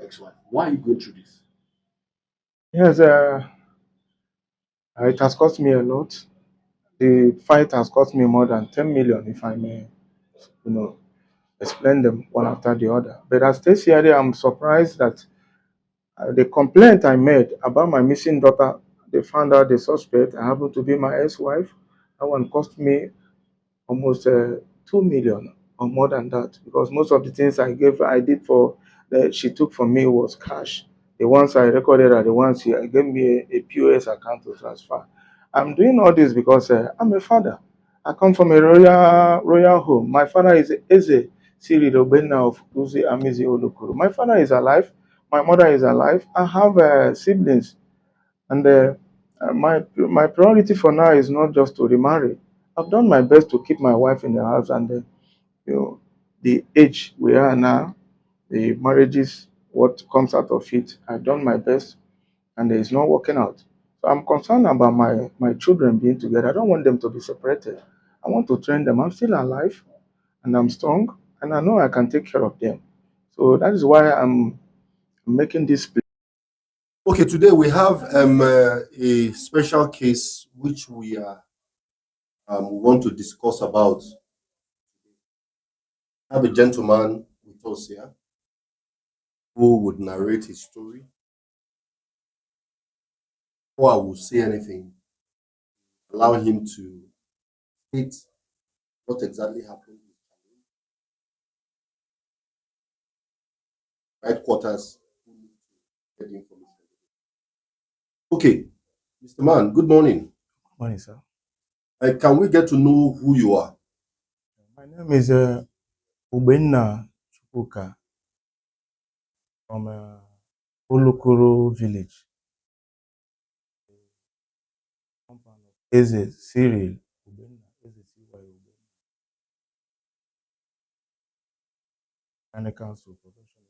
ex-wife. Why are you going through this? Yes, it has cost me a lot. The fight has cost me more than 10 million, if I may, you know, explain them one after the other. But as this year, I'm surprised that the complaint I made about my missing daughter, they found out the suspect happened to be my ex-wife. That one cost me almost 2 million or more than that, because most of the things I did for that she took from me was cash. The ones I recorded are the ones she gave me a POS account to transfer. I'm doing all this because I'm a father. I come from a royal home. My father is Eze Cyril Ogbenna of Uzi Amizi Olokoro. My father is alive. My mother is alive. I have siblings, and my priority for now is not just to remarry. I've done my best to keep my wife in the house, and you know, the age we are now, the marriages, what comes out of it, I've done my best, and it's not working out. So I'm concerned about my children being together. I don't want them to be separated. I want to train them. I'm still alive, and I'm strong, and I know I can take care of them. So that is why I'm making this plea. Okay, today we have a special case which we want to discuss about. I have a gentleman with us here who would narrate his story. Before I will say anything, allow him to state what exactly happened. Headquarters, get the information. Okay, Mr. Man, good morning. Morning, sir. Can we get to know who you are? My name is Ogbenna from Olokoro village. Compound of Eze Cyril Ogbenna, Eze CY Ogbenna. County Council Professional.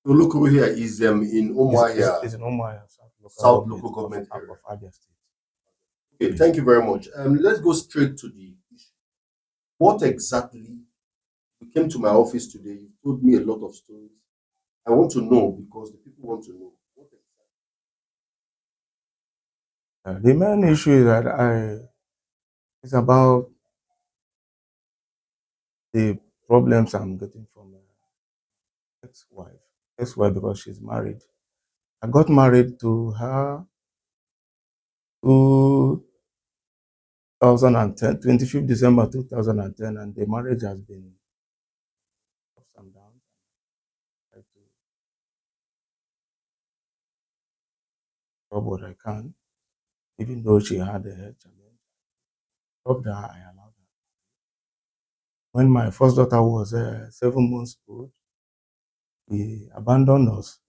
Olokoro here is in Umuahia, Is in Umuahia, South Local Government area of Abia State. Okay, Yes. thank you very much. Let's go straight to the issue. What exactly you came to my office today? You told me a lot of stories. I want to know because the people want to know. What exactly? The main issue is that it's about the problems I'm getting from ex-wife. Ex-wife because she's married. I got married to her 2010, 25th December 2010, and the marriage has been ups and downs. I try to do what I can, even though she had a health challenge. Stopped her, I allowed her. When my first daughter was 7 months old, he abandoned us.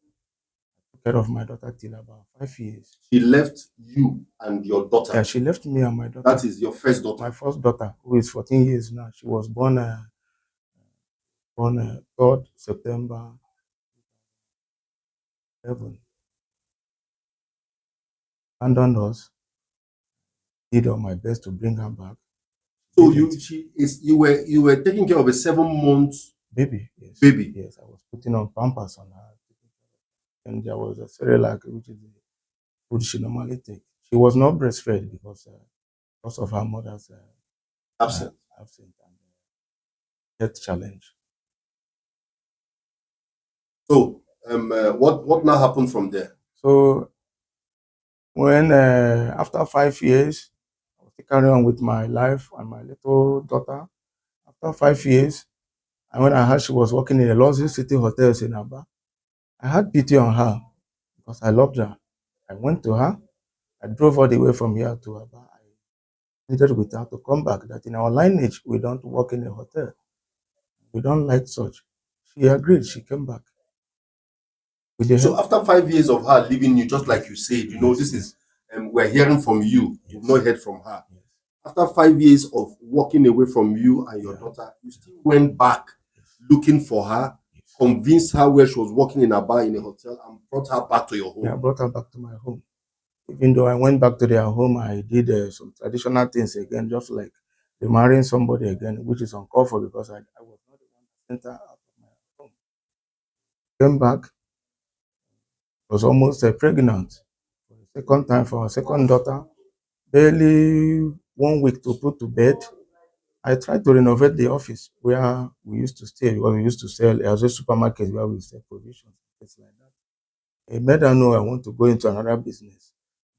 I took care of my daughter till about 5 years. She left you and your daughter. Yeah, she left me and my daughter. That is your first daughter. My first daughter, who is 14 years now. She was born 3rd September 11. Abandoned us. Did all my best to bring her back. So you were taking care of a 7-month baby. Yes. Baby. Yes, I was putting on pampers on her, and there was a Cerelac, which is the food she normally takes. She was not breastfed because of her mother's absent and health challenge. So what now happened from there? So when after 5 years, I was carrying on with my life and my little daughter. After 5 years, and when I heard she was working in a luxury city hotels in Aba, I had pity on her because I loved her. I went to her. I drove all the way from here to Aba. I pleaded with her to come back, that in our lineage, we don't work in a hotel. We don't like such. She agreed. She came back. So after 5 years of her leaving you, just like you said, this is we're hearing from you. You've not heard from her. Yes. After 5 years of walking away from you and your daughter, you still went back looking for her, convinced her where she was working in a bar in a hotel, and brought her back to your home. Yeah, I brought her back to my home. Even though I went back to their home, I did some traditional things again, just like remarrying somebody again, which is uncalled for because I was not the one that sent her out of my home. Came back, was almost pregnant for the second time for our second daughter. Barely 1 week to put to bed. I tried to renovate the office where we used to stay because we used to sell as a supermarket where we sell provisions, things like that. I made her know I want to go into another business.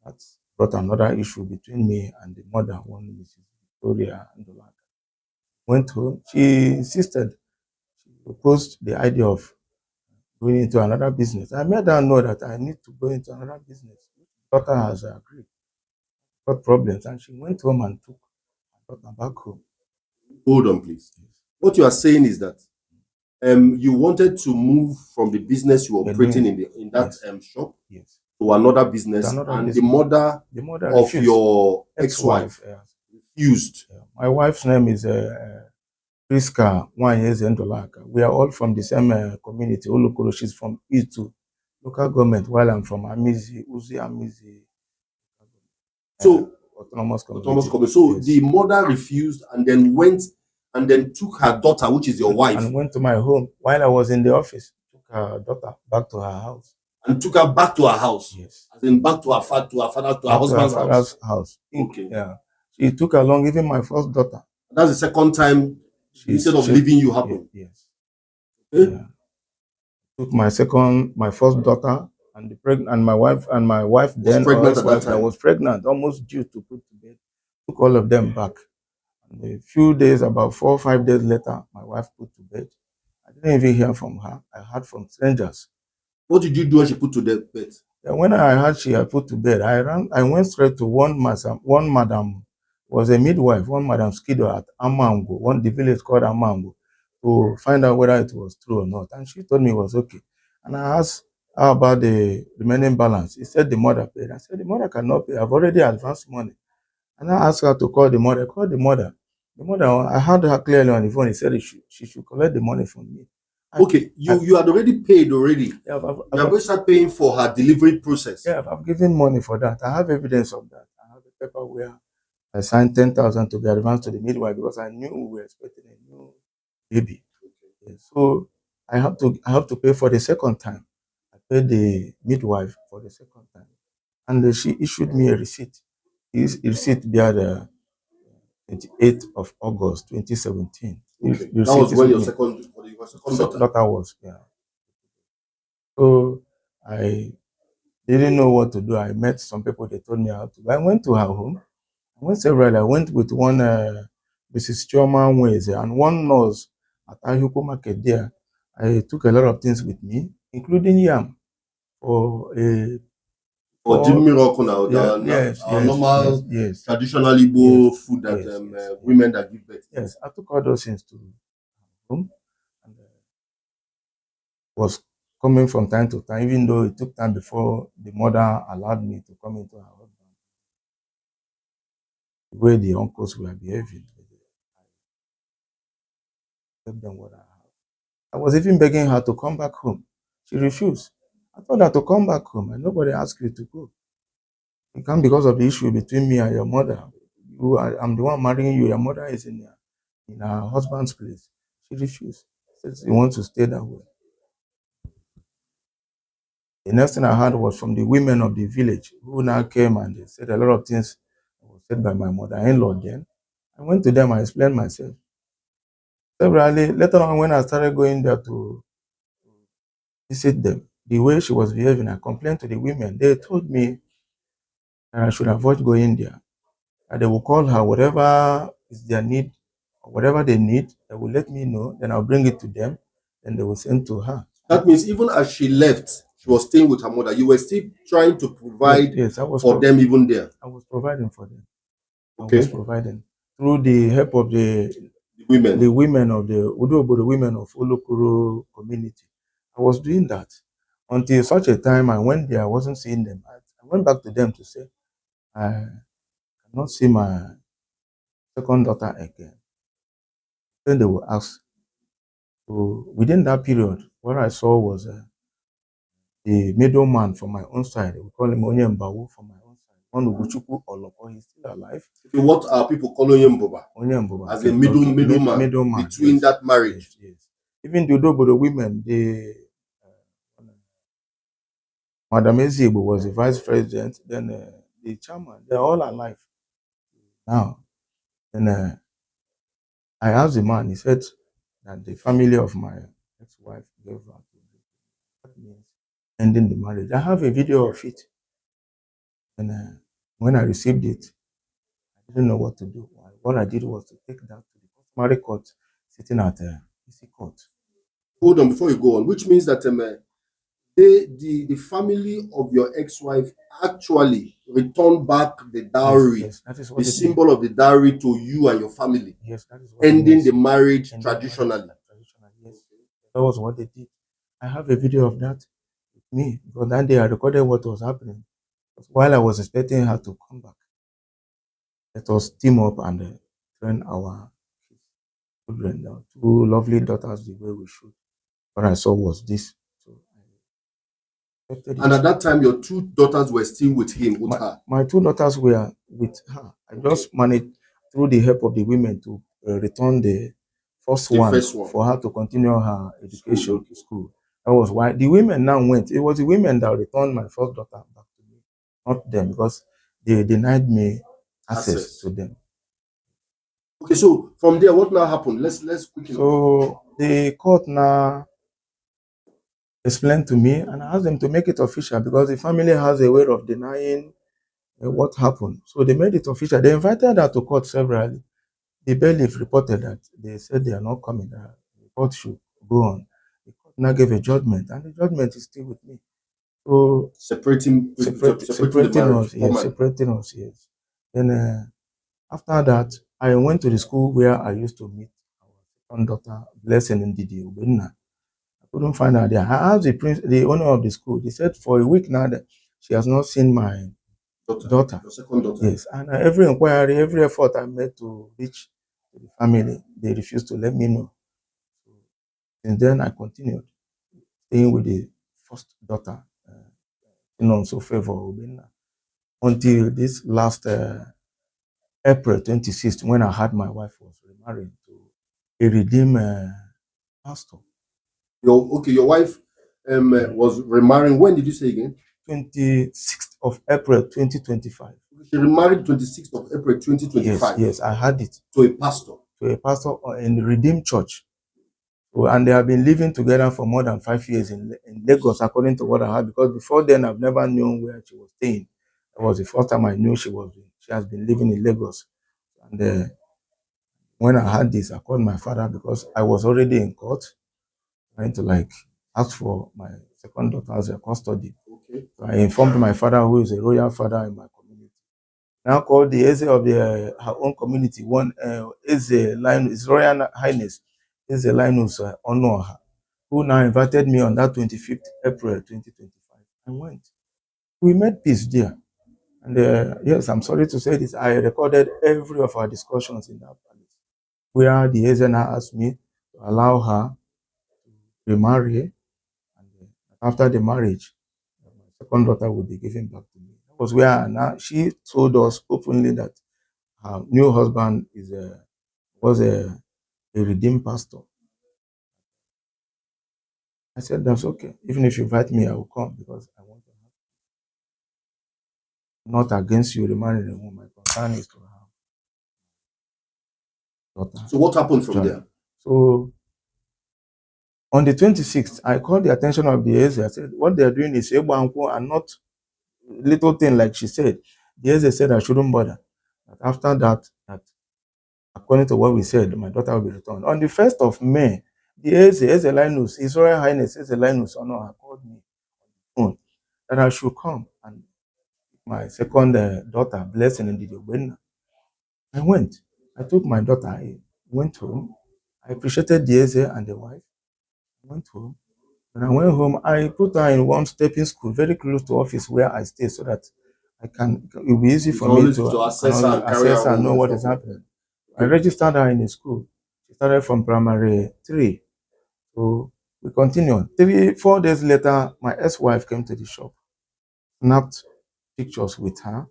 That brought another issue between me and the mother, one Mrs. Victoria and the like. Went home. She insisted. She proposed the idea of going into another business. I made her know that I need to go into another business. Daughter has agreed, got problems, and she went home and took her daughter back home. Hold on, please. What you are saying is that you wanted to move from the business you were operating in that Yes. shop Yes. to another business, Another and business. the mother of refused. your ex-wife refused. Yeah. My wife's name is Priska Wanyeze Ndolaka. We are all from the same community, Olokoro. She's from E2 local government, while I'm from Amizi, Uzi Amizi So autonomous autonomous community. community. So Yes. the mother refused and then went and then took her daughter, which is your wife, And went to my home while I was in the office. Took her daughter back to her house. and took her back to her house. Yes. As in back to her father, to her husband's house. Okay. Yeah. She took along even my first daughter. That's the second time instead of leaving you happened. Yes. Okay. Yeah. Took my first daughter and my wife then, or pregnant at that ex-wife, that time. was pregnant, almost due to put to bed. Took all of them back. And a few days, about 4 or 5 days later, my wife put to bed. I didn't even hear from her. I heard from strangers. What did you do when she put to bed? When I heard she had put to bed, I went straight to one madam, was a midwife, one Madam Skido at Amango, the village called Amango, to find out whether it was true or not. And she told me it was okay. And I asked how about the remaining balance. He said the mother paid. I said the mother cannot pay. I've already advanced money. And I asked her to call the mother. Call the mother. The mother, I heard her clearly on the phone. He said she should collect the money from me. Okay, you had already paid already. Yeah, you are going to start paying for her delivery process. Yeah, I've given money for that. I have evidence of that. I have a paper where I signed 10,000 to be advanced to the midwife because I knew we were expecting a new baby. Yeah, so I have to pay for the second time. I paid the midwife for the second time, and she issued me a receipt. This receipt bear the 28th of August 2017. Okay. That was when your second daughter was. Yeah. So I didn't know what to do. I met some people. They told me how to. I went to her home. I went several. I went with one Mrs. Chioma Nweze and one nurse at Ahuko Market there. I took a lot of things with me, including yam for a or Jimmy Rock now, normal traditional Igbo food that women that give birth. Yes, I took all those things to home and was coming from time to time, even though it took time before the mother allowed me to come into her husband. The way the uncles were behaving, I gave them what I have. I was even begging her to come back home. She refused. I told her to come back home, and nobody asked you to go. You come because of the issue between me and your mother. I'm the one marrying you. Your mother is in her husband's place. She refused. Says she wants to stay that way. The next thing I heard was from the women of the village who now came and they said a lot of things that was said by my mother-in-law then. I went to them, I explained myself. Severally, later on when I started going there to visit them, the way she was behaving, I complained to the women. They told me that I should avoid going there. And they will call her, whatever is their need, or whatever they need, they will let me know, then I'll bring it to them, and they will send to her. That means even as she left, she was staying with her mother. You were still trying to provide for them even there. I was providing for them. Okay. I was providing through the help of the women. The women of the women of Olokoro community. I was doing that until such a time I went there, I wasn't seeing them. I went back to them to say, I cannot see my second daughter again. Then they will ask. So within that period, what I saw was the middleman from my own side. We call him Onyembawu from my own Onubuchukwu Olokoro. He's still alive. Okay, what are people calling him Boba? Onye as a middleman between yes, that marriage. yes. Even the Odobodo women, Madam Ezigbo was the vice president, then the chairman, they're all alive now. And I asked the man, he said that the family of my ex-wife gave her to me. That means ending the marriage. I have a video of it. And when I received it, I didn't know what to do. What I did was to take that to the customary court sitting at PC court. Hold on before you go on, which means that the family of your ex-wife actually returned back the dowry, yes, that is what the symbol means. of the dowry to you and your family. Yes, that is what ending the marriage traditionally. Yes, that was what they did. I have a video of that with me because that day I recorded what was happening. While I was expecting her to come back, let us team up and train our children, two lovely daughters, the way we should. What I saw was this. So I accepted And it. at that time, your two daughters were still with him, with her. My two daughters were with her. I just managed through the help of the women to return the first one for her to continue her education school. That was why the women now went. It was the women that returned my first daughter back to me, not them, because they denied me access to them. Okay, so from there, what now happened? Let's quickly. So the court now explained to me, and I asked them to make it official because the family has a way of denying what happened. So they made it official. They invited her to court severally. The bailiff reported that they said they are not coming. The court should go on. The court now gave a judgment, and the judgment is still with me. So separating us, yes, separating us, yes. Then after that, I went to the school where I used to meet our second daughter, Blessing in Didi Ogbenna. I couldn't find her there. I asked the owner of the school. They said for a week now that she has not seen my daughter. Your second daughter. Yes, and every inquiry, every effort I made to reach the family, they refused to let me know. Since then, I continued staying with the first daughter, so favor Ogbenna, until this last April 26th, when I had my wife was remarried to a redeemed pastor. Your wife was remarrying. When did you say again? 26th of April 2025. She remarried 26th of April 2025. Yes, I had it. To a pastor. To a pastor in the Redeemed Church. And they have been living together for more than 5 years in Lagos, according to what I heard. Because before then, I've never known where she was staying. It was the first time I knew she has been living in Lagos. And when I had this, I called my father because I was already in court, trying to ask for my second daughter as a custody. Okay. So I informed my father, who is a royal father in my community. Now called the Eze of her own community, one Eze Linus, His Royal Highness Eze Linus Umuahia, who now invited me on that 25th April 2025. I went. We made peace there. And yes, I'm sorry to say this, I recorded every of our discussions in that palace, where the Eze now asked me to allow her to remarry. And after the marriage, my second daughter would be given back to me. That was where now she told us openly that her new husband was a redeemed pastor. I said, that's okay. Even if you invite me, I will come because I want to have. Not against you remarrying a woman. My concern is to have daughter. So what happened from there? So on the 26th, I called the attention of the Eze. I said, what they are doing is Ebanko and not little thing like she said. The Eze said I shouldn't bother. But after that, according to what we said, my daughter will be returned. On the 1st of May, the Eze Linus, His Royal Highness Eze Linus Onoha called me on the phone that I should come and my second daughter, Blessing in the Ogbenna. I went. I took my daughter. I went home. I appreciated the Eze and the wife. I went home. When I went home, I put her in one stepping school very close to office where I stay so that it will be easy for me to access her and know what is happening. I registered her in a school. She started from primary 3. So we continued. 4 days later, my ex-wife came to the shop, snapped pictures with her.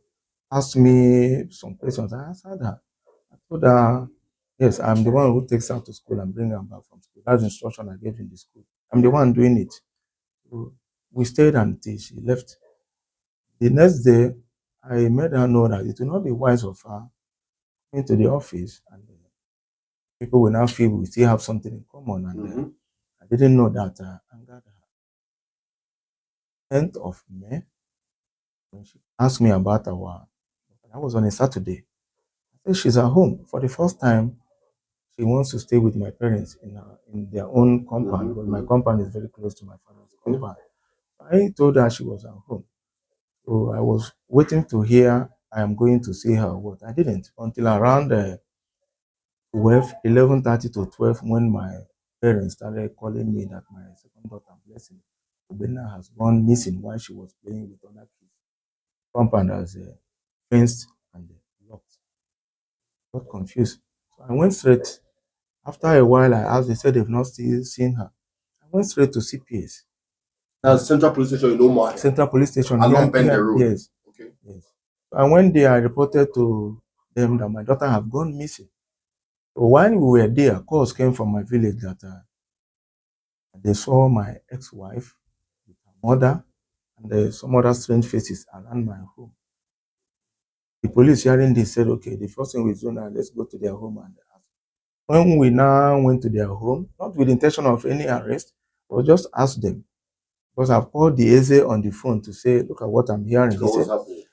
asked me some questions. I answered her. I told her, yes, I'm the one who takes her to school and bring her back from school. That's the instruction I gave in the school. I'm the one doing it. So we stayed until she left. The next day, I made her know that it will not be wise of her into the office and people will now feel we still have something in common. And I didn't know that angered her. 10th of May, when she asked me about that was on a Saturday. I said she's at home. For the first time, she wants to stay with my parents in their own compound, because my compound is very close to my father's compound. I told her she was at home. So I was waiting to hear I am going to see her. What I didn't until around 12, 11:30 to 12, when my parents started calling me that my second daughter, Blessing, Ogbenna, has gone missing while she was playing with other kids. Compound has fenced and locked. Got confused. So I went straight. After a while, I asked, they said they've not still seen her. I went straight to CPS. That's Central Police Station in Umuahia. Central Police Station. Along Bender Road. Yes. Okay. Yes. So I went there, I reported to them that my daughter had gone missing. So while we were there, calls came from my village that they saw my ex-wife with her mother and some other strange faces around my home. The police hearing this said, okay, the first thing we do now, let's go to their home and ask. When we now went to their home, not with the intention of any arrest, but just ask them. Because I've called the Eze on the phone to say, look at what I'm hearing.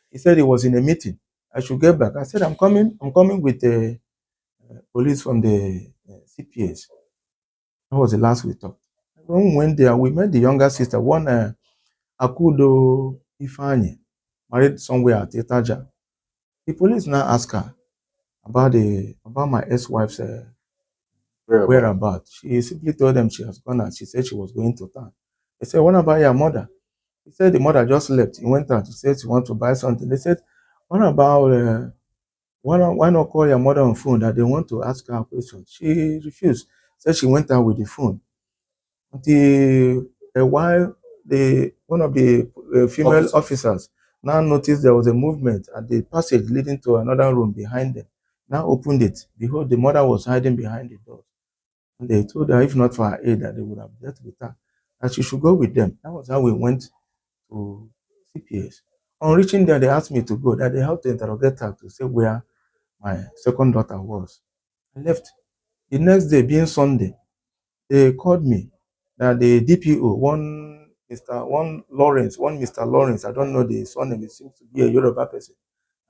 He said he was in a meeting. I should get back. I said, I'm coming with the police from the CPS. That was the last we talked. When we went there, we met the younger sister, one Akudo Ifani, married somewhere at Itaja. The police now asked her about my ex-wife's whereabouts. She simply told them she has gone out. She said she was going to town. They said, what about your mother? He said the mother just left. He went out. She said she wants to buy something. They said, what about why not call your mother on phone that they want to ask her a question? She refused. Said she went out with the phone. Until a while, one of the female officers now noticed there was a movement at the passage leading to another room behind them. Now opened it. Behold, the mother was hiding behind the door. And they told her, if not for her aid, that they would have dealt with her. That she should go with them. That was how we went to CPS. On reaching there, they asked me to go, that they had to interrogate her to say where my second daughter was. I left. The next day, being Sunday, they called me that the DPO, one Mr. Lawrence, I don't know the surname, it seems to be a Yoruba person.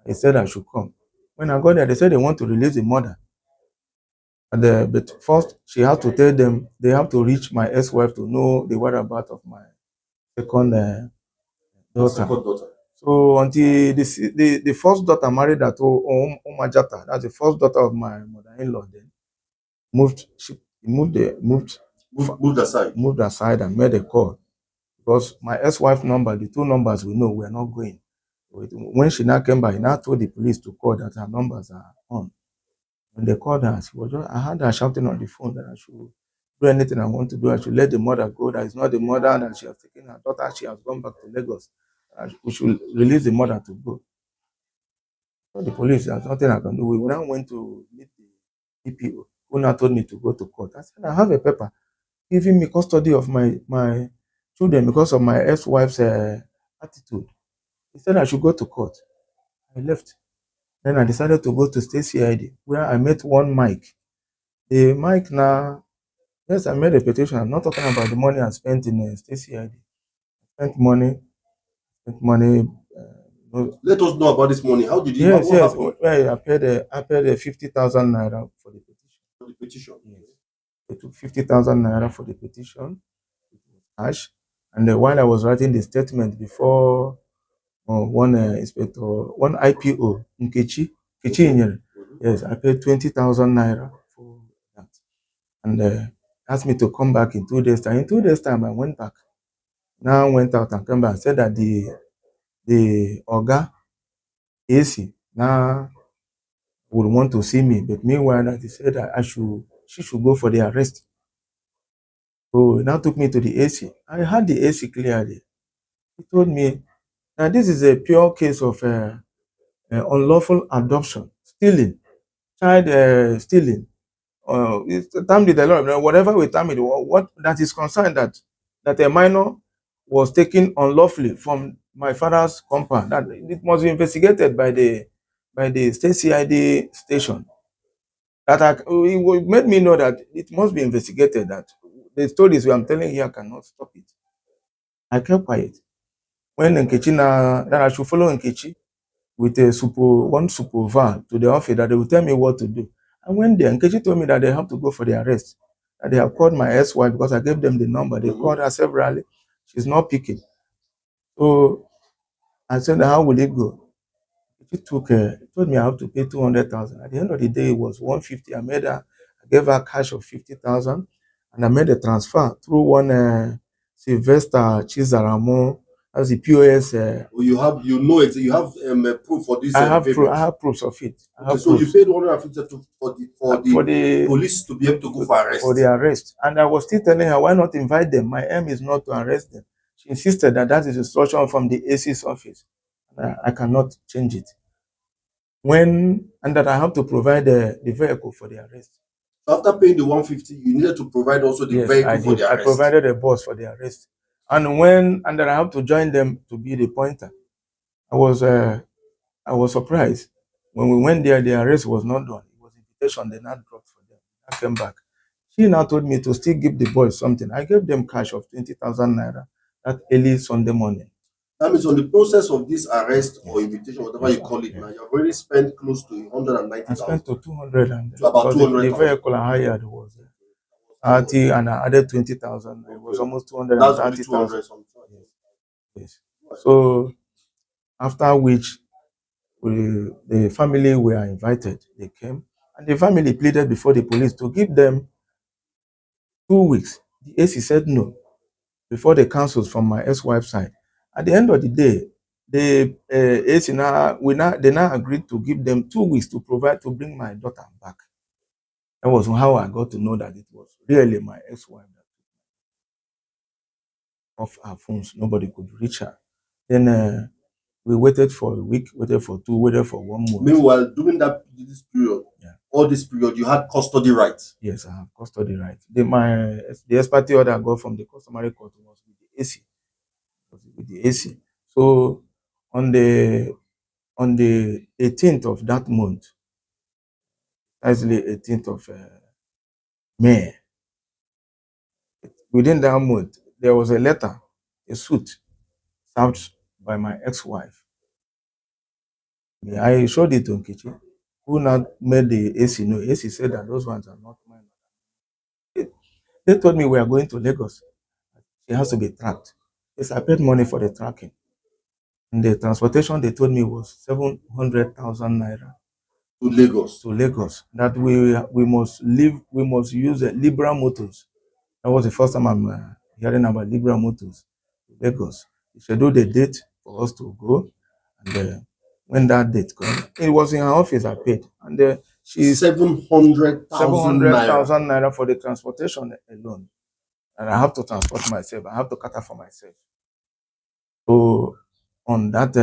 He said I should come. When I got there, they said they want to release the mother. But first, she had to tell them they have to reach my ex-wife to know the whereabouts of my second daughter. So until the first daughter married at Umajata, that's the first daughter of my mother-in-law, then moved aside and made a call, because my ex-wife number, the two numbers we know, were not going. When she now came back, he now told the police to call that her numbers are on. When they called her, I heard her shouting on the phone that I should do anything I want to do. I should let the mother go. That is not the mother, that she has taken her daughter. She has gone back to Lagos. We should release the mother to go. So the police, there's nothing I can do. We now went to meet the DPO, who now told me to go to court. I said, I have a paper giving me custody of my children because of my ex-wife's attitude. He said I should go to court. I left. Then I decided to go to State CID, where I met one Mike. The Mike now, yes, I made a petition. I'm not talking about the money I spent in State CID. Spent money. Let us know about this money. How did you? Yes, what yes. happened? Well, I paid 50,000 naira for the petition. For the petition. Yes. They took 50,000 naira for the petition, cash. And while I was writing the statement before one inspector, one IPO, Nkechi Inyere, yes, I paid 20,000 naira for that. And asked me to come back in 2 days' time. In 2 days' time, I went back. Now went out and came back and said that the Oga AC now would want to see me, but meanwhile, that he said that she should go for the arrest. So he now took me to the AC. I had the AC clearly. He told me, now this is a pure case of unlawful adoption, stealing, child stealing, termed it a lot, whatever we term it, what that is concerned that a minor was taken unlawfully from my father's compound, that it must be investigated by the state CID station. It made me know that it must be investigated. That the stories I'm telling here cannot stop it. I kept quiet. When Nkechi that I should follow Nkechi with a one super van to the office that they will tell me what to do. I went there. Nkechi told me that they have to go for the arrest. That they have called my ex-wife because I gave them the number. They called her severally. She's not picking. So I said, how will it go? He told me I have to pay 200,000. At the end of the day, it was 150. I gave her cash of 50,000, and I made a transfer through one Sylvester Chizaramo as the POS. You have proof for this. I have proofs of it. Okay, so you paid 150 for the police to be able to go for arrest. For the arrest, and I was still telling her why not invite them. My aim is not to arrest them. She insisted that that is instruction from the AC's office. I cannot change it. And that I have to provide the vehicle for the arrest. After paying the 150, you needed to provide also the vehicle for the arrest. I provided a bus for the arrest, and that I have to join them to be the pointer. I was surprised when we went there. The arrest was not done. It was invitation they not dropped for them. I came back. She now told me to still give the boys something. I gave them cash of 20,000 naira that early Sunday morning. That means on the process of this arrest or invitation, whatever you call it now, you've already spent close to 190,000. I spent to 200 and to about 200. The vehicle I hired was 30 and I added 20,000. It was almost 230,000. Yes. So after which the family were invited, they came, and the family pleaded before the police to give them 2 weeks. The AC said no before the counsels from my ex-wife's side. At the end of the day, the AC they now agreed to give them 2 weeks to bring my daughter back. That was how I got to know that it was really my ex-wife that off her phones. Nobody could reach her. Then we waited for a week, waited for 2, waited for 1 month. Meanwhile, during this period, all this period, you had custody rights. Yes, I have custody rights. The expertise order I got from the customary court was with the AC. So on the 18th of that month, actually 18th of May, within that month, there was a letter, a suit served by my ex-wife. I showed it to Nkechi, who now made the AC know. AC said that those ones are not mine. They told me we are going to Lagos. It has to be tracked. Yes, I paid money for the tracking. And the transportation they told me was 700,000 naira to Lagos. That we must use Libra Motors. That was the first time I'm hearing about Libra Motors to Lagos. They scheduled a date for us to go, and when that date came, it was in her office. I paid, and she's 700,000 naira for the transportation alone, and I have to transport myself. I have to cater for myself. So on that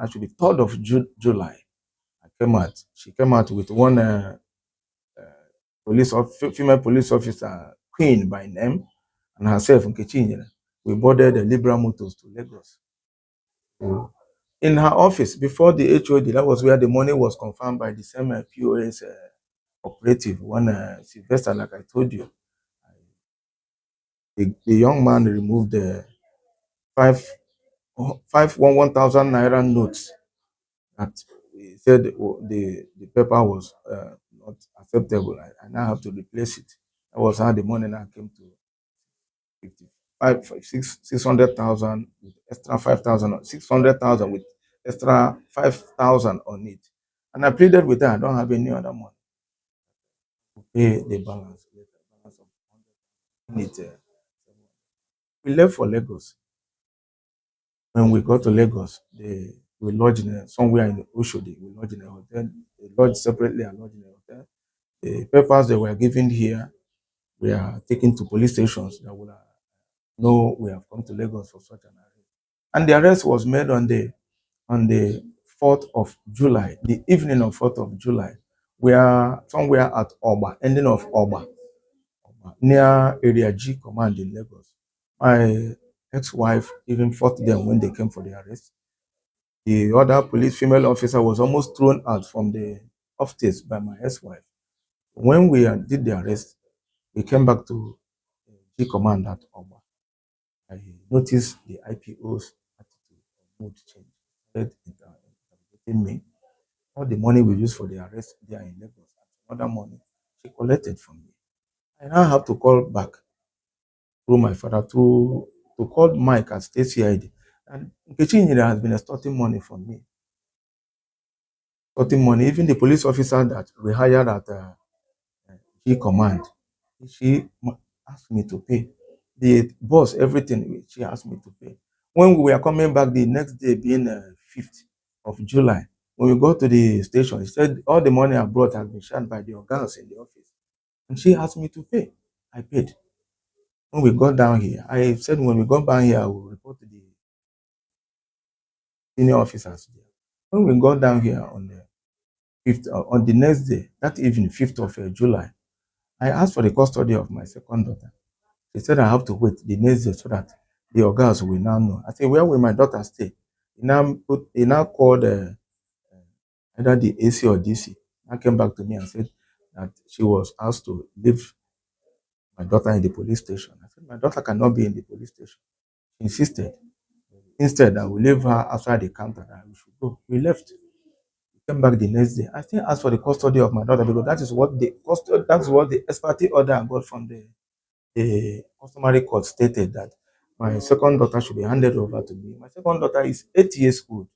actually 3rd of July, she came out with one female police officer, Queen by name, and herself, Nkechi. We boarded the Libra Motors to Lagos. So in her office, before the HOD, that was where the money was confirmed by the same POS operative, one Sylvester, like I told you. The young man removed the 1,000 naira notes that he said the paper was not acceptable. I now have to replace it. That was how the money now came to 600,000 with extra 5,000, 600,000 with extra 5,000 on it. And I pleaded with her, I don't have any other money to pay the balance. We left for Lagos. When we got to Lagos, we lodged somewhere in Oshodi. We lodged in a hotel. They lodged separately and lodged in a hotel. The papers they were given here, we are taken to police stations that will know we have come to Lagos for such an arrest. And the arrest was made on the 4th of July, the evening of 4th of July, we are somewhere at Oba, ending of Oba, near Area G Command in Lagos. My ex-wife even fought them when they came for the arrest. The other police female officer was almost thrown out from the office by my ex-wife. When we did the arrest, we came back to G Command at Oba. I noticed the IPO's attitude or mood change. They started interrogating me. All the money we used for the arrest there in Lagos, another money she collected from me. I now have to call back through my father to call Mike at State CID. And Nkechi Nyere has been extorting money from me. Extorting money. Even the police officer that we hired at G Command, she asked me to pay. The boss, everything, she asked me to pay. When we were coming back the next day, being 5th of July, when we got to the station, she said all the money I brought has been shared by the organs in the office. And she asked me to pay. I paid. When we got down here, I said when we got down here, I will report to the senior officers there. When we got down here on the 5th, on the next day, that evening, 5th of July, I asked for the custody of my second daughter. She said I have to wait the next day so that the organs will now know. I said, where will my daughter stay? He now called either the AC or DC. I came back to me and said that she was asked to leave my daughter in the police station. I said, my daughter cannot be in the police station. She insisted. Instead, I will leave her outside the counter that we should go. We left. We came back the next day. I still asked for the custody of my daughter because that's what the expertise order I got from the customary court stated that my second daughter should be handed over to me. My second daughter is 8 years old.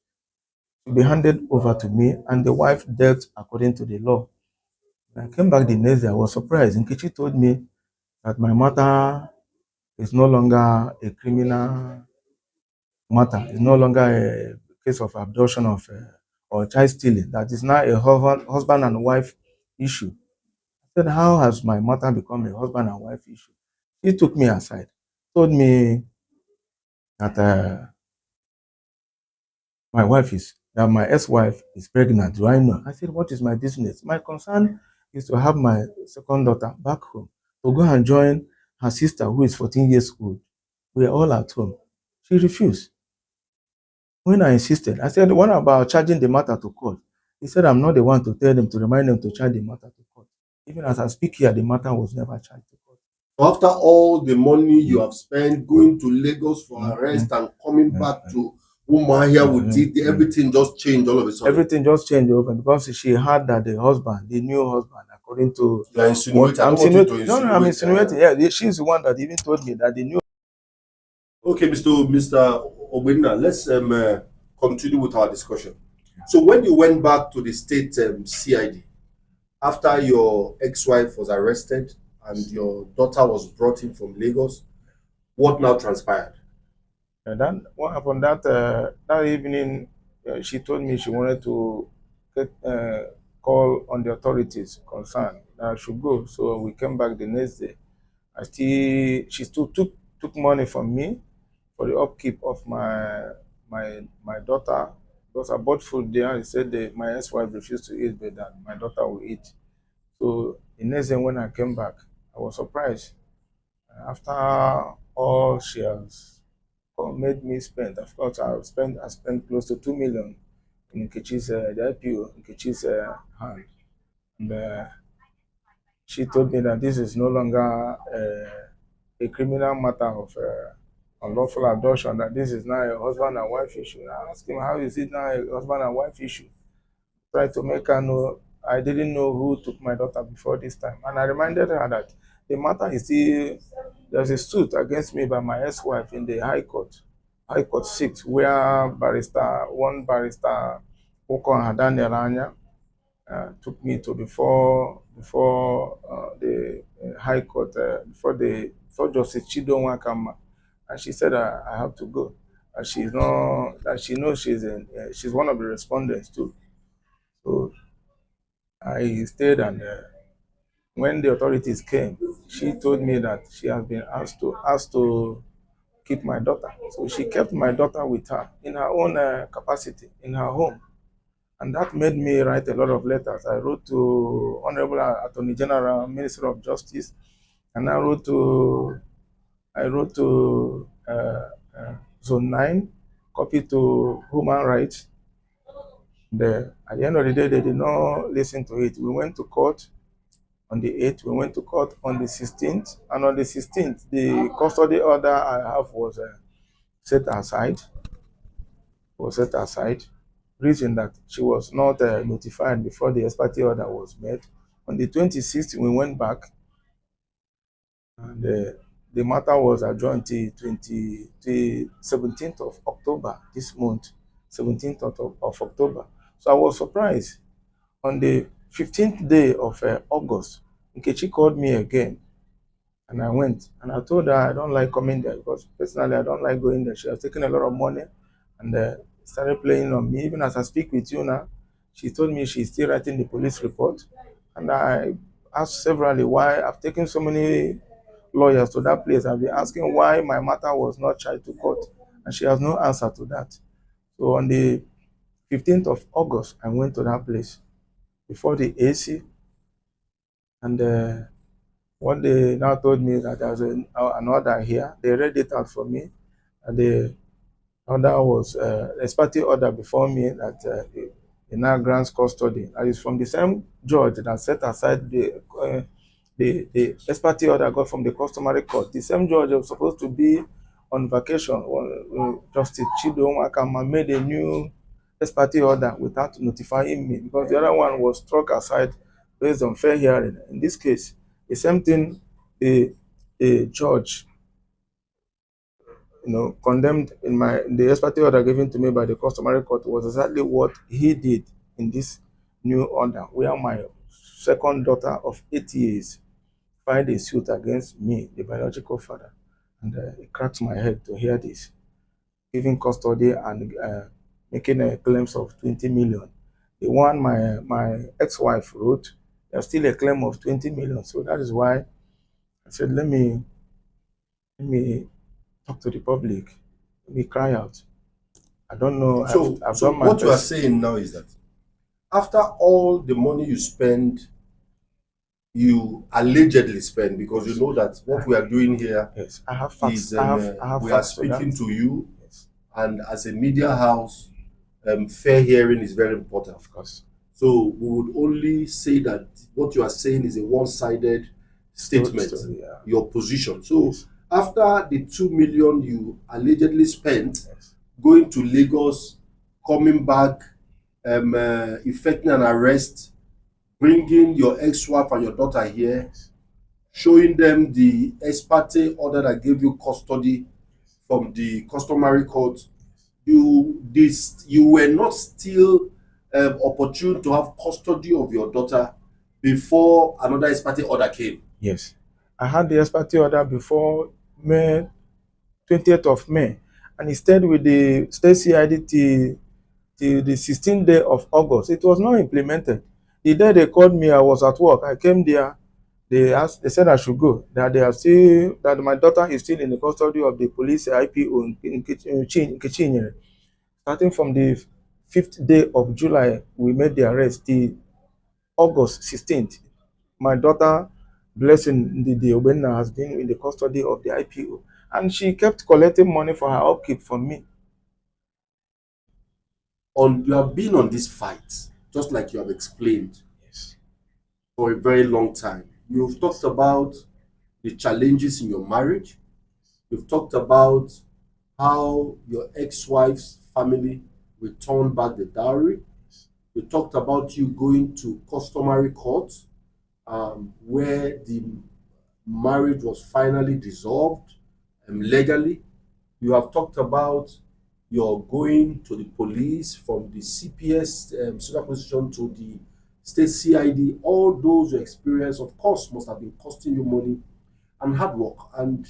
Should be handed over to me, and the wife dealt according to the law. When I came back the next day, I was surprised. Nkechi told me that my matter is no longer a criminal matter. It's no longer a case of abduction of or child stealing. That is now a husband and wife issue. I said, how has my matter become a husband and wife issue? He took me aside, told me that my ex-wife is pregnant. Do I know? I said, what is my business? My concern is to have my second daughter back home to go and join her sister who is 14 years old. We are all at home. She refused. When I insisted, I said, what about charging the matter to court? He said, I'm not the one to tell them to remind them to charge the matter to court. Even as I speak here, the matter was never charged to court. So after all the money you have spent going to Lagos for arrest and coming back to Umuahia with it, everything just changed all of a sudden. Everything just changed over because she heard that the new husband, according to You are insinuating. I'm insinuating. No, I'm insinuating. Yeah, she's the one that even told me that the new. Okay, Mr. Ogbenna, let's continue with our discussion. So when you went back to the state CID after your ex-wife was arrested and your daughter was brought in from Lagos, what now transpired? And then what happened that evening? She told me she wanted to get call on the authorities concerned that I should go. So we came back the next day. She still took money from me for the upkeep of my daughter because I bought food there. He said my ex-wife refused to eat, but that my daughter will eat. So the next day when I came back, I was surprised. After all she has made me spend, of course, I spent close to 2 million in Nkechi's the IPO, Nkechi's hand. And she told me that this is no longer a criminal matter of unlawful adoption, that this is now a husband and wife issue. I asked him, how is it now a husband and wife issue? Try to make her know I didn't know who took my daughter before this time. And I reminded her that the matter is still, there's a suit against me by my ex-wife in the High Court 6, where one barrister, Oko Hadan took me to before the High Court, before Justice Chido Wakama. And she said I have to go. And she knows she's one of the respondents too. So I stayed, and when the authorities came, she told me that she has been asked to keep my daughter. So she kept my daughter with her in her own capacity in her home. And that made me write a lot of letters. I wrote to Honorable Attorney General, Minister of Justice, and I wrote to Zone 9, copy to Human Rights. At the end of the day, they did not listen to it. We went to court on the 8th, we went to court on the 16th, and on the 16th, the custody order I have was set aside. Reason that she was not notified before the ex parte order was made. On the 26th, we went back, and the matter was adjourned till 17th of October this month, 17th of October. So I was surprised. On the 15th day of August, Nkechi called me again, and I went. And I told her I don't like coming there because personally I don't like going there. She has taken a lot of money and started playing on me. Even as I speak with you now, she told me she's still writing the police report. And I asked severally why I've taken so many lawyers to that place. I've been asking why my matter was not charged to court, and she has no answer to that. So on the 15th of August, I went to that place before the AC, and what they now told me that there's an order here. They read it out for me, and the order was ex parte order before me that it now grants custody. That is from the same judge that set aside the ex parte order I got from the customary court. The same judge was supposed to be on vacation. Justice Umuahia made a new ex parte order without notifying me because the other one was struck aside based on fair hearing. In this case, the same thing, the judge, condemned in the ex parte order given to me by the customary court was exactly what he did in this new order, where my second daughter of 8 years filed a suit against me, the biological father, and it cracks my head to hear this, giving custody and making a claims of 20 million. The one my ex-wife wrote, there's still a claim of 20 million. So that is why I said, let me talk to the public, let me cry out. I don't know. I've So done my what you are best. saying now is that after all the money you spend, you allegedly spend, because you know that what we are doing here Yes, I have facts. is I have we are facts to that. speaking to you, Yes, and as a media house, fair hearing is very important. of course. So we would only say that what you are saying is a one-sided statement, Yeah. your position. So Yes. after the 2 million you allegedly spent Yes. going to Lagos, coming back, effecting an arrest, bringing your ex-wife and your daughter here, Yes. showing them the ex parte order that gave you custody from the customary court, you were not still opportune to have custody of your daughter before another ex parte order came. Yes. I had the ex parte order before May 20th of May, and he stayed with the state CID till the 16th day of August. It was not implemented. The day they called me, I was at work. I came there. They said I should go. That my daughter is still in the custody of the police IPO in Kichinyere. Starting from the 5th day of July, we made the arrest. The August 16th, my daughter, Blessing the Ogbenna, has been in the custody of the IPO, and she kept collecting money for her upkeep from me. You have been on this fight, just like you have explained, Yes. for a very long time. You've talked about the challenges in your marriage. You've talked about how your ex-wife's family returned back the dowry. You talked about you going to customary court, where the marriage was finally dissolved legally. You have talked about your going to the police, from the CPS social position to the state CID. All those your experience, of course, must have been costing you money and hard work. And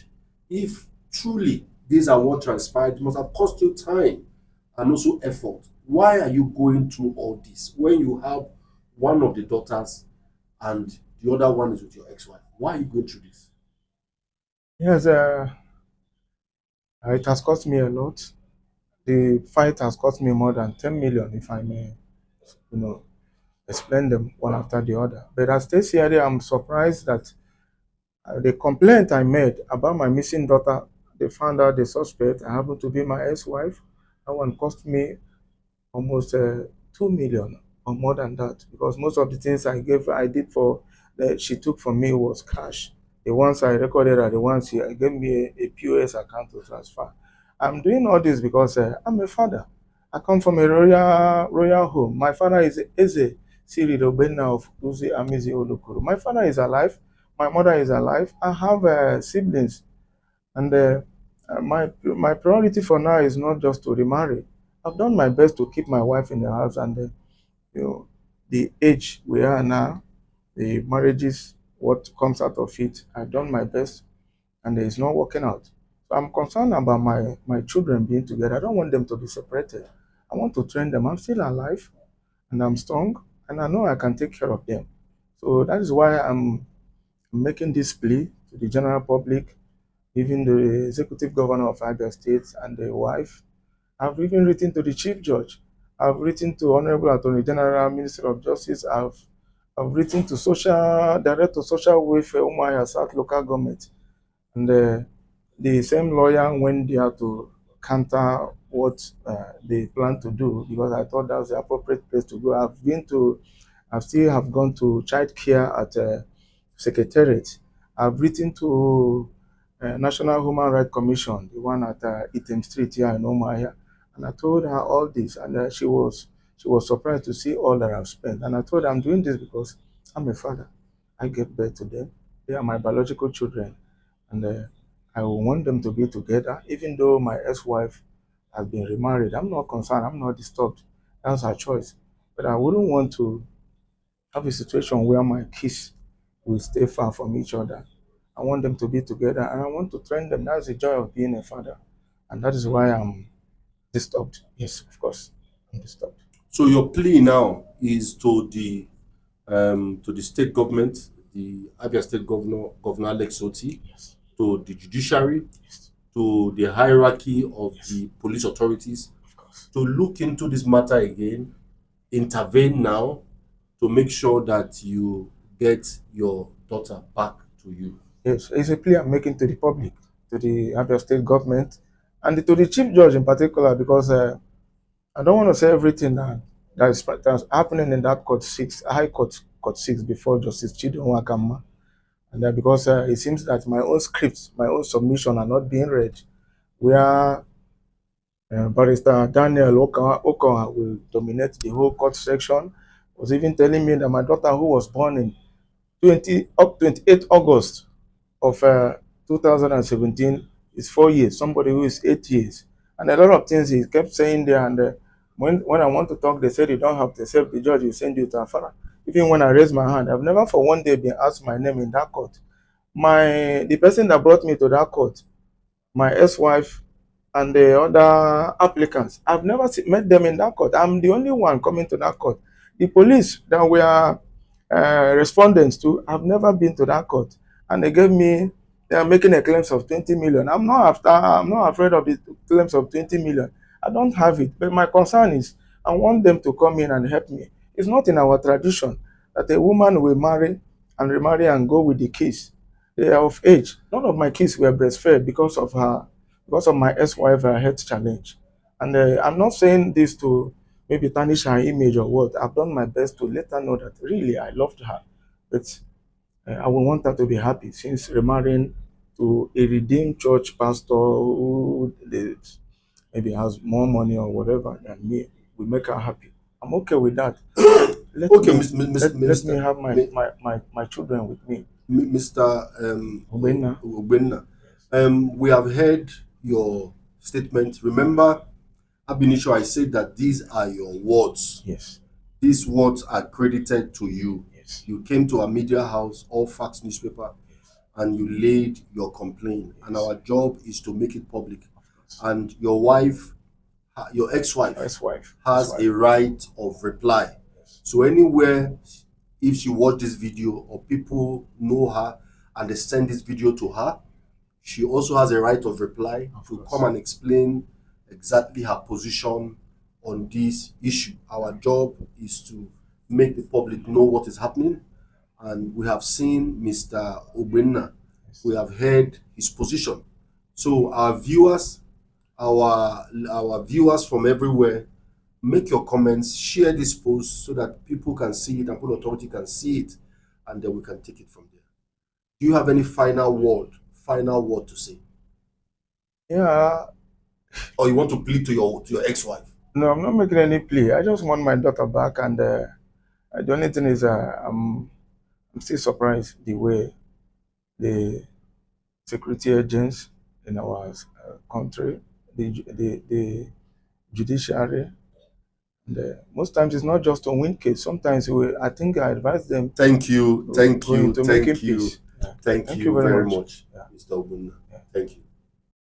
if truly these are what transpired, it must have cost you time and also effort. Why are you going through all this when you have one of the daughters and the other one is with your ex-wife? Why are you going through this? Yes, it has cost me a lot. The fight has cost me more than 10 million, if I may you know, explain them one after the other. But at State CID, I'm surprised that the complaint I made about my missing daughter, they found out the suspect. I happened to be my ex-wife. That one cost me almost 2 million or more than that, because most of the things I did for that she took from me was cash. The ones I recorded are the ones she gave me a POS account to transfer. I'm doing all this because I'm a father. I come from a royal home. My father is Eze Siri Ogbenna of Uzi Amizi Olokoro. My father is alive. My mother is alive. I have siblings, and my priority for now is not just to remarry. I've done my best to keep my wife in the house, and you know, the age we are now, the marriages, what comes out of it, I've done my best, and it's not working out. So I'm concerned about my children being together. I don't want them to be separated. I want to train them. I'm still alive, and I'm strong, and I know I can take care of them. So that is why I'm making this plea to the general public, even the executive governor of Abia State and the wife. I've even written to the Chief Judge. I've written to Honorable Attorney General, Minister of Justice. I've written to Director Social Welfare, Umuahia South Local Government. And the same lawyer went there to counter what they plan to do, because I thought that was the appropriate place to go. I still have gone to child care at Secretariat. I've written to National Human Rights Commission, the one at Item Street here in Umuahia, and I told her all this, and she was surprised to see all that I've spent. And I told her I'm doing this because I'm a father. I gave birth to them. They are my biological children, and I want them to be together, even though my ex-wife has been remarried. I'm not concerned. I'm not disturbed. That's her choice. But I wouldn't want to have a situation where my kids will stay far from each other. I want them to be together, and I want to train them. That's the joy of being a father. And that is why I'm disturbed. Yes, of course, I'm disturbed. So your plea now is to the state government, the Abia State Governor Alex Otti, Yes, to the judiciary, yes, to the hierarchy of the police authorities of course. to look into this matter again, intervene now to make sure that you get your daughter back to you. Yes, it's a plea I'm making to the public, to the Abia State government, and to the Chief Judge in particular, because I don't want to say everything that's happening in that High Court 6 before Justice Chidon Wakama. And because it seems that my own scripts, my own submission are not being read, where Barrister Daniel Okoha will dominate the whole court section, was even telling me that my daughter, who was born in 28 August of 2017, is 4 years, somebody who is 8 years. And a lot of things he kept saying there. And when I want to talk, they said you don't have to, except the judge will send you to Afara. Even when I raise my hand, I've never for one day been asked my name in that court. The person that brought me to that court, my ex-wife, and the other applicants, I've never met them in that court. I'm the only one coming to that court. The police that we are respondents to have never been to that court, and they are making a claims of 20 million. I'm not afraid of the claims of 20 million. I don't have it, but my concern is I want them to come in and help me. It's not in our tradition that a woman will marry and remarry and go with the kids. They are of age. None of my kids were breastfed because of my ex-wife health challenge. And I'm not saying this to maybe tarnish her image or what. I've done my best to let her know that really I loved her. But I would want her to be happy, since remarrying to a redeemed church pastor who maybe has more money or whatever than me will make her happy. I'm okay with that. Okay, Let me have my children with me. Mr. Ogbenna. Ogbenna, we have heard your statement. Remember, ab initio, I said that these are your words. Yes. These words are credited to you. Yes. You came to a media house, All Facts newspaper, and you laid your complaint. And our job is to make it public. And your wife, your ex-wife, has a right of reply. Yes. So anywhere, if she watch this video or people know her and they send this video to her, she also has a right of reply to come and explain exactly her position on this issue. Our job is to make the public know what is happening, and we have seen Mr. Ogbenna. We have heard his position. So our viewers, our viewers from everywhere, make your comments, share this post so that people can see it and Port Authority can see it, and then we can take it from there. Do you have any final word to say? Yeah. Or you want to plead to your ex-wife? No, I'm not making any plea. I just want my daughter back, and the only thing is, I'm still surprised the way the security agents in our country, the judiciary, and most times it's not just a win case. Sometimes I think I advise them. Thank you, Thank you very much, yeah. Mr. Ogbenna. Yeah. Thank you.